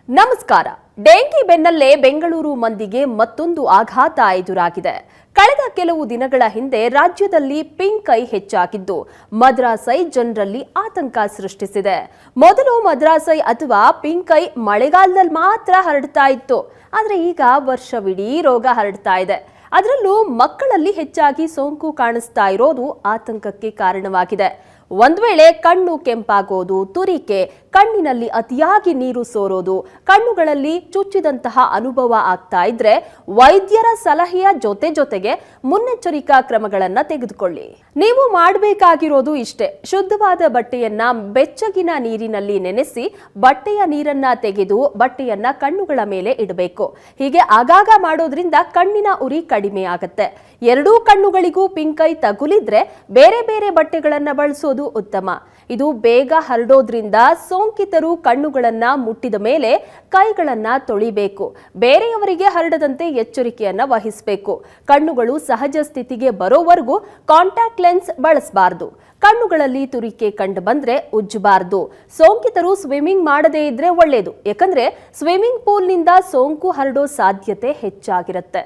ನಮಸ್ಕಾರ. ಡೆಂಗಿ ಬೆನ್ನಲ್ಲೇ ಬೆಂಗಳೂರು ಮಂದಿಗೆ ಮತ್ತೊಂದು ಆಘಾತ ಎದುರಾಗಿದೆ. ಕಳೆದ ಕೆಲವು ದಿನಗಳ ಹಿಂದೆ ರಾಜ್ಯದಲ್ಲಿ ಪಿಂಕ್ ಐ ಹೆಚ್ಚಾಗಿದ್ದು ಮದ್ರಾಸೈ ಜನರಲ್ಲಿ ಆತಂಕ ಸೃಷ್ಟಿಸಿದೆ. ಮೊದಲು ಮದ್ರಾಸೈ ಅಥವಾ ಪಿಂಕ್ ಐ ಮಳೆಗಾಲದಲ್ಲಿ ಮಾತ್ರ ಹರಡ್ತಾ ಇತ್ತು. ಆದರೆ ಈಗ ವರ್ಷವಿಡೀ ರೋಗ ಹರಡ್ತಾ ಇದೆ. ಅದರಲ್ಲೂ ಮಕ್ಕಳಲ್ಲಿ ಹೆಚ್ಚಾಗಿ ಸೋಂಕು ಕಾಣಿಸ್ತಾ ಇರೋದು ಆತಂಕಕ್ಕೆ ಕಾರಣವಾಗಿದೆ. ಒಂದು ವೇಳೆ ಕಣ್ಣು ಕೆಂಪಾಗೋದು, ತುರಿಕೆ, ಕಣ್ಣಿನಲ್ಲಿ ಅತಿಯಾಗಿ ನೀರು ಸೋರೋದು, ಕಣ್ಣುಗಳಲ್ಲಿ ಚುಚ್ಚಿದಂತಹ ಅನುಭವ ಆಗ್ತಾ ಇದ್ರೆ ವೈದ್ಯರ ಸಲಹೆಯ ಜೊತೆಗೆ ಮುನ್ನೆಚ್ಚರಿಕಾ ಕ್ರಮಗಳನ್ನು ತೆಗೆದುಕೊಳ್ಳಿ. ನೀವು ಮಾಡಬೇಕಾಗಿರೋದು ಇಷ್ಟೇ: ಶುದ್ಧವಾದ ಬಟ್ಟೆಯನ್ನ ಬೆಚ್ಚಗಿನ ನೀರಿನಲ್ಲಿ ನೆನೆಸಿ ಬಟ್ಟೆಯ ನೀರನ್ನ ತೆಗೆದು ಬಟ್ಟೆಯನ್ನ ಕಣ್ಣುಗಳ ಮೇಲೆ ಇಡಬೇಕು. ಹೀಗೆ ಆಗಾಗ ಮಾಡೋದ್ರಿಂದ ಕಣ್ಣಿನ ಉರಿ ಕಡಿಮೆ ಆಗುತ್ತೆ. ಎರಡೂ ಕಣ್ಣುಗಳಿಗೂ ಪಿಂಕ್ ಐ ತಗುಲಿದ್ರೆ ಬೇರೆ ಬೇರೆ ಬಟ್ಟೆಗಳನ್ನ ಬಳಸೋದು ಉತ್ತಮ. ಇದು ಬೇಗ ಹರಡೋದ್ರಿಂದ ಸೋಂಕಿತರು ಕಣ್ಣುಗಳನ್ನ ಮುಟ್ಟಿದ ಮೇಲೆ ಕೈಗಳನ್ನ ತೊಳಿಬೇಕು. ಬೇರೆಯವರಿಗೆ ಹರಡದಂತೆ ಎಚ್ಚರಿಕೆಯನ್ನ ವಹಿಸಬೇಕು. ಕಣ್ಣುಗಳು ಸಹಜ ಸ್ಥಿತಿಗೆ ಬರೋವರೆಗೂ ಕಾಂಟ್ಯಾಕ್ಟ್ ಲೆನ್ಸ್ ಬಳಸಬಾರದು. ಕಣ್ಣುಗಳಲ್ಲಿ ತುರಿಕೆ ಕಂಡು ಬಂದ್ರೆ ಉಜ್ಜಬಾರದು. ಸೋಂಕಿತರು ಸ್ವಿಮ್ಮಿಂಗ್ ಮಾಡದೇ ಇದ್ರೆ ಒಳ್ಳೆಯದು, ಯಾಕಂದ್ರೆ ಸ್ವಿಮ್ಮಿಂಗ್ ಪೂಲ್ನಿಂದ ಸೋಂಕು ಹರಡೋ ಸಾಧ್ಯತೆ ಹೆಚ್ಚಾಗಿರುತ್ತೆ.